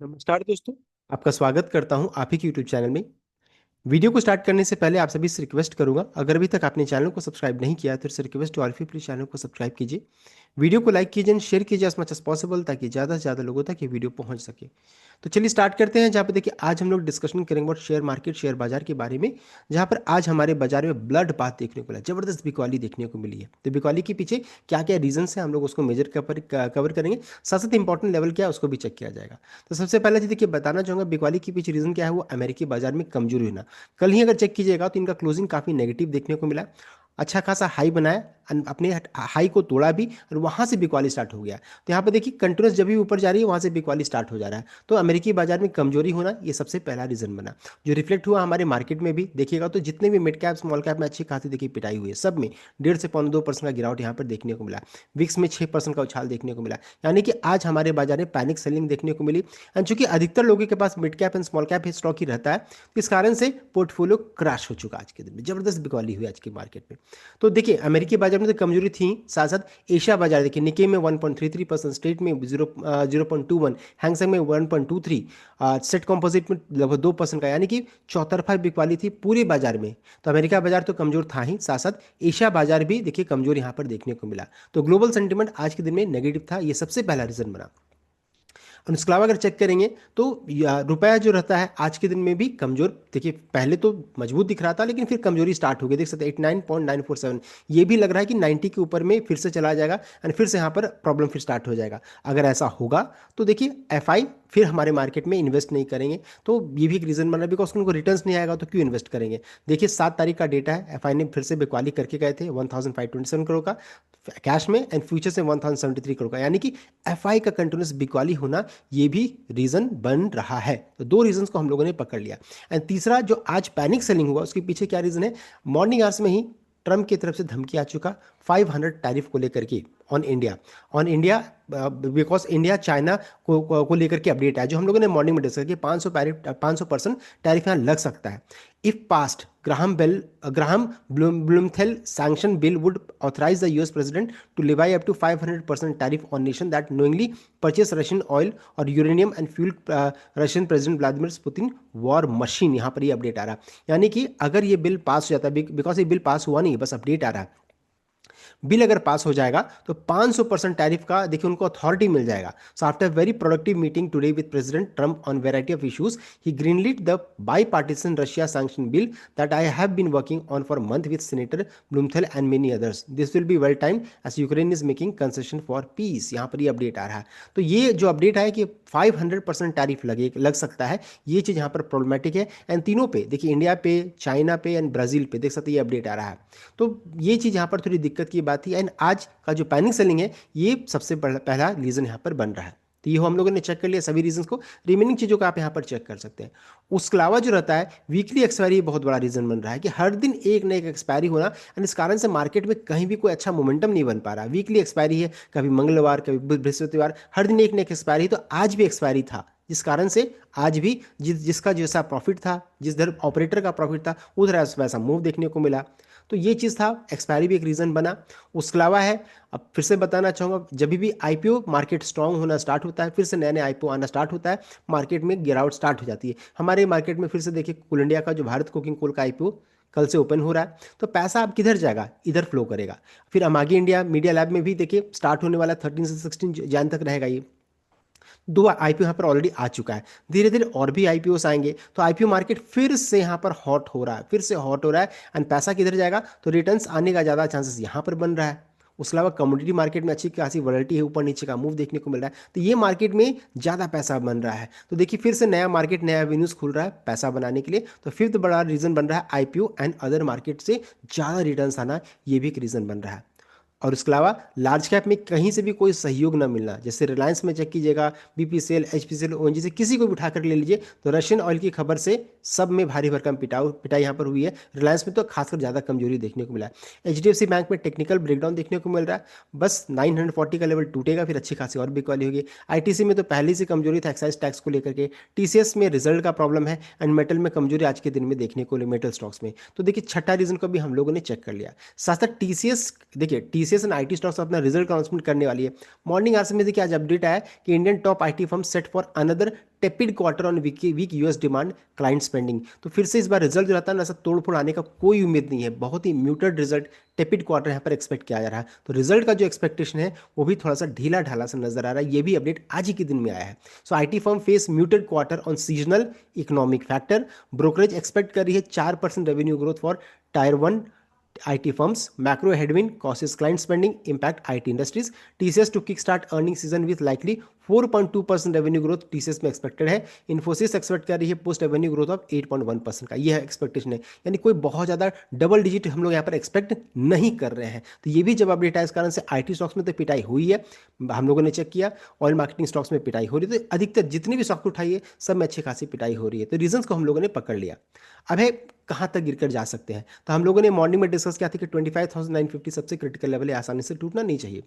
नमस्कार दोस्तों। आपका स्वागत करता हूं आप ही के यूट्यूब चैनल में। वीडियो को स्टार्ट करने से पहले आप सभी से रिक्वेस्ट करूंगा, अगर अभी तक आपने चैनल को सब्सक्राइब नहीं किया तो request to all of you, please channel को सब्सक्राइब कीजिए। वीडियो को लाइक कीजिए एंड शेयर कीजिए एज मच एज पॉसिबल, ताकि ज़्यादा से ज़्यादा लोगों तक ये वीडियो पहुंच सके। तो चलिए स्टार्ट करते हैं। जहाँ पे देखिए आज हम लोग डिस्कशन करेंगे अबाउट शेयर मार्केट, शेयर बाजार के बारे में। जहाँ पर आज हमारे बाजार में ब्लड बात देखने को मिला, जबरदस्त बिकवाली देखने को मिली है। तो बिकवाली के पीछे क्या क्या रीजन है हम लोग उसको मेजर कवर करेंगे। साथ साथ इंपॉर्टेंट लेवल क्या है उसको भी चेक किया जाएगा। तो सबसे पहले जी देखिए बताना चाहूँगा बिकवाली के पीछे रीजन क्या है, वो अमेरिकी बाजार में कमजोरी होना। कल ही अगर चेक कीजिएगा तो इनका क्लोजिंग काफ़ी नेगेटिव देखने को मिला। अच्छा खासा हाई बनाया, अपने हाई को तोड़ा भी और वहाँ से बिकवाली स्टार्ट हो गया। तो यहाँ पर देखिए कंटिन्यूस जब भी ऊपर जा रही है वहाँ से बिकवाली स्टार्ट हो जा रहा है। तो अमेरिकी बाजार में कमजोरी होना ये सबसे पहला रीजन बना, जो रिफ्लेक्ट हुआ हमारे मार्केट में भी। देखिएगा तो जितने भी मिड कैप स्मॉल कैप में अच्छी खासी देखिए पिटाई हुई है, सब में 1.5 से 2% का गिरावट यहाँ पर देखने को मिला। विक्स में 6% का उछाल देखने को मिला। यानी कि आज हमारे बाजार में पैनिक सेलिंग देखने को मिली। एंड चूंकि अधिकतर लोगों के पास mid cap and small cap stock ही रहता है, इस कारण से पोर्टफोलियो क्रैश हो चुका आज के दिन में। जबरदस्त बिकवाली हुई आज के मार्केट में। तो देखिए अमेरिकी बाजार में तो कमजोरी थी, साथ साथ एशिया बाजार देखिए निके में 1.33%, स्टेट में 0.21, हैंगसेंग में 1.23, सेट कॉम्पोजिट में लगभग 2% का, यानी कि चौतरफा बिकवाली थी पूरे बाजार में। तो अमेरिका बाजार तो कमजोर था ही, साथ साथ एशिया बाजार भी देखिए कमजोर यहाँ पर देखने को मिला। तो ग्लोबल सेंटिमेंट आज के दिन में नेगेटिव था, ये सबसे पहला रीजन बना। और इसके अलावा अगर चेक करेंगे तो रुपया जो रहता है आज के दिन में भी कमजोर। देखिए पहले तो मजबूत दिख रहा था, लेकिन फिर कमजोरी स्टार्ट हो गई। देख सकते हैं 89.947, ये भी लग रहा है कि 90 के ऊपर में फिर से चला जाएगा एंड फिर से यहाँ पर प्रॉब्लम फिर स्टार्ट हो जाएगा। अगर ऐसा होगा तो देखिए एफआई फिर हमारे मार्केट में इन्वेस्ट नहीं करेंगे। तो ये भी एक रीजन बना, बिकॉज उनको रिटर्न्स नहीं आएगा तो क्यों इन्वेस्ट करेंगे। देखिए 7 तारीख का डेटा है, एफआई ने फिर से बिकवाली करके गए थे 1527 करोड़ का कैश में, एंड फ्यूचर से 1073 करोड़ का, यानी कि एफआई का कंटिन्यूस बिकवाली होना ये भी रीजन बन रहा है। तो दो रीजन को हम लोगों ने पकड़ लिया। एंड तीसरा जो आज पैनिक सेलिंग हुआ उसके पीछे क्या रीजन है, मॉर्निंग आवर्स में ही ट्रम्प की तरफ से धमकी आ चुका 500 टैरिफ को लेकर के on India because India China को लेकर के अपडेट है, जो हम लोगों ने मॉर्निंग में डिस्कस किया। 500% टैरिफ यहाँ लग सकता है। If passed, Graham Blumenthal sanction bill would authorise the US president to levy up to 500% tariff on nation that knowingly purchase Russian oil और uranium and fuel Russian president Vladimir Putin war machine. यहाँ पर ये update आ रहा है, यानी कि अगर ये बिल पास हो जाता है, बिकॉज ये बिल पास हुआ नहीं, बस अपडेट आ रहा है। बिल अगर पास हो जाएगा तो 500% टैरिफ का देखिए उनको अथॉरिटी मिल जाएगा। So after very productive meeting today with president Trump on variety of issues, he greenlit the bipartisan Russia sanction bill that I have been working on for month with senator Blumenthal and many others. This will be well time as Ukraine is making concession for peace. यहाँ पर ये update आ रहा है। तो ये जो update है कि 500% टैरिफ लग सकता है, ये चीज़ यहाँ पर प्रॉब्लमेटिक है। एंड तीनों पे देखिए, इंडिया पे, चाइना पे एंड ब्राज़ील पे देख सकते हैं ये अपडेट आ रहा है। तो ये चीज़ यहाँ पर थोड़ी दिक्कत की बात थी। एंड आज का जो पैनिक सेलिंग है ये सबसे पहला रीज़न यहाँ पर बन रहा है। तो ये हम लोगों ने चेक कर लिया सभी रीजंस को। रिमेनिंग चीज़ों को आप यहाँ पर चेक कर सकते हैं। उसके अलावा जो रहता है वीकली एक्सपायरी बहुत बड़ा रीजन बन रहा है, कि हर दिन एक न एक एक्सपायरी होना, एंड इस कारण से मार्केट में कहीं भी कोई अच्छा मोमेंटम नहीं बन पा रहा। वीकली एक्सपायरी है, कभी मंगलवार कभी बृहस्पतिवार, हर दिन एक न एक एक्सपायरी। तो आज भी एक्सपायरी था, जिस कारण से आज भी जिसका जैसा प्रॉफिट था, जिस दर ऑपरेटर का प्रॉफिट था, उधर वैसा मूव देखने को मिला। तो ये चीज़ था, एक्सपायरी भी एक रीज़न बना। उसके अलावा है, अब फिर से बताना चाहूँगा, जब भी आईपीओ मार्केट स्ट्रांग होना स्टार्ट होता है, फिर से नए नए आईपीओ आना स्टार्ट होता है, मार्केट में गिरावट स्टार्ट हो जाती है। हमारे मार्केट में फिर से देखिए कोल इंडिया का जो भारत कोकिंग कोल का आईपीओ कल से ओपन हो रहा है। तो पैसा अब किधर जाएगा, इधर फ्लो करेगा। फिर अमागी इंडिया मीडिया लैब में भी देखिए स्टार्ट होने वाला 13 से 16 जैन तक रहेगा ये। दो आईपीओ यहाँ पर ऑलरेडी आ चुका है, धीरे धीरे और भी आईपीओ आएंगे। तो आईपीओ मार्केट फिर से यहाँ पर हॉट हो रहा है, फिर से हॉट हो रहा है। एंड पैसा किधर जाएगा, तो रिटर्न्स आने का ज़्यादा चांसेस यहाँ पर बन रहा है। उसके अलावा कमोडिटी मार्केट में अच्छी खासी वॉलेटिलिटी है, ऊपर नीचे का मूव देखने को मिल रहा है। तो ये मार्केट में ज़्यादा पैसा बन रहा है। तो देखिए फिर से नया मार्केट, नया एवेन्यूज खुल रहा है पैसा बनाने के लिए। तो फिफ्थ बड़ा रीज़न बन रहा है आईपीओ एंड अदर मार्केट से ज़्यादा रिटर्न्स आना, ये भी एक रीज़न बन रहा है। और उसके अलावा लार्ज कैप में कहीं से भी कोई सहयोग ना मिलना, जैसे रिलायंस में चेक कीजिएगा, बीपीसीएल, एचपीसीएल, ओएनजीसी, किसी को भी उठा कर ले लीजिए, तो रशियन ऑयल की खबर से सब में भारी भरकम पिटाई यहाँ पर हुई है। रिलायंस में तो खासकर ज़्यादा कमजोरी देखने को मिला है। एचडीएफसी बैंक में टेक्निकल ब्रेकडाउन देखने को मिल रहा है, बस 940 का लेवल टूटेगा फिर अच्छी खासी और बिकवाली होगी। आईटीसी में तो पहले से कमजोरी था एक्साइज टैक्स को लेकर के। टीसीएस में रिजल्ट का प्रॉब्लम है, एंड मेटल में कमजोरी आज के दिन में देखने को मिली, मेटल स्टॉक्स में। तो देखिए छठा रीजन को भी हम लोगों ने चेक कर लिया। साथ साथ टीसीएस, देखिए टीसीएस एंड आईटी स्टॉक्स अपना रिजल्ट अनाउंसमेंट करने वाली है। मॉर्निंग आवर्स में देखिए आज अपडेट आया कि Indian top IT firm set for another tepid quarter on weak US demand client spending. तो फिर से इस बार रिजल्ट जो रहता है ना, ऐसा तोड़फोड़ आने का कोई उम्मीद नहीं है, बहुत ही म्यूटेड रिजल्ट, टेपिड क्वार्टर यहाँ पर एक्सपेक्ट किया जा रहा है। तो रिजल्ट का जो एक्सपेक्टेशन है वो भी थोड़ा सा ढीला ढाला सा नजर आ रहा है। ये भी अपडेट आज ही के दिन में आया है। So IT firm face muted quarter on seasonal economic factor. Brokerage expect कर रही है 4% revenue growth for tier 1 IT firms. Macro headwind causes client spending impact IT industries. TCS to kickstart earnings season with likely 4.2% revenue growth TCS में expected है। Infosys expect कर रही है post revenue growth of 8.1% का, यह एक्सपेक्टेशन है। यानी कोई बहुत ज़्यादा डबल डिजिट हम लोग यहाँ पर एक्सपेक्ट नहीं कर रहे हैं। तो ये भी जब अपडेट है, इस कारण से आईटी स्टॉक्स में तो पिटाई हुई है, हम लोगों ने चेक किया। ऑयल मार्केटिंग स्टॉक्स में पिटाई हो रही है, तो अधिकतर जितनी भी स्टॉक उठाइए सब में अच्छी खासी पिटाई हो रही है। तो रीजंस को हम लोगों ने पकड़ लिया। अब है कहाँ तक गिरकर जा सकते हैं, तो हम लोगों ने मॉर्निंग में डिस्कस किया था कि 25,950 सबसे क्रिटिकल लेवल है, आसानी से टूटना नहीं चाहिए।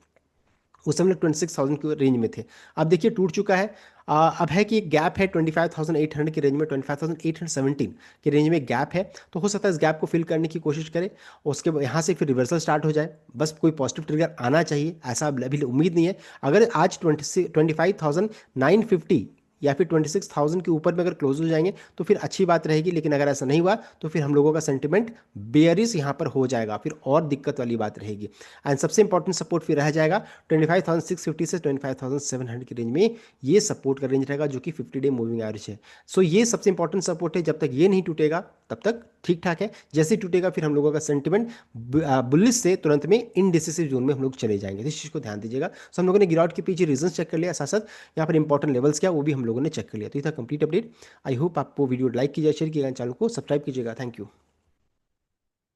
उस समय 26,000 के रेंज में थे। अब देखिए टूट चुका है। अब है कि एक गैप है 25,800 की रेंज में, 25,817 की रेंज में गैप है। तो हो सकता है इस गैप को फिल करने की कोशिश करें, उसके यहाँ से फिर रिवर्सल स्टार्ट हो जाए। बस कोई पॉजिटिव ट्रिगर आना चाहिए, ऐसा अभी उम्मीद नहीं है। अगर आज 25,950 या फिर 26,000 के ऊपर में अगर क्लोज हो जाएंगे तो फिर अच्छी बात रहेगी। लेकिन अगर ऐसा नहीं हुआ तो फिर हम लोगों का सेंटिमेंट बेयरिश यहाँ पर हो जाएगा, फिर और दिक्कत वाली बात रहेगी। एंड सबसे इंपॉर्टेंट सपोर्ट फिर रह जाएगा 25,650 से 25,700 की रेंज में, ये सपोर्ट का रेंज रहेगा जो कि 50 डे मूविंग एवरेज है। सो ये सबसे इंपॉर्टेंट सपोर्ट है। जब तक ये नहीं टूटेगा तब तक ठीक ठाक है। जैसे ही टूटेगा फिर हम लोगों का सेंटिमेंट बुलिश से तुरंत में इनडिसिसिव जोन में हम लोग चले जाएंगे। इस चीज़ को ध्यान दीजिएगा। सो हम लोगों ने गिरावट के पीछे रीजन चेक कर लिया, साथ साथ यहाँ पर इंपॉर्टेंट लेवल्स क्या वो भी हम लोगों ने चेक कर लिया। तो ये था कंप्लीट अपडेट। आई होप आपको वीडियो लाइक कीजिए, शेयर कीजिएगा, चैनल को सब्सक्राइब कीजिएगा। Thank you.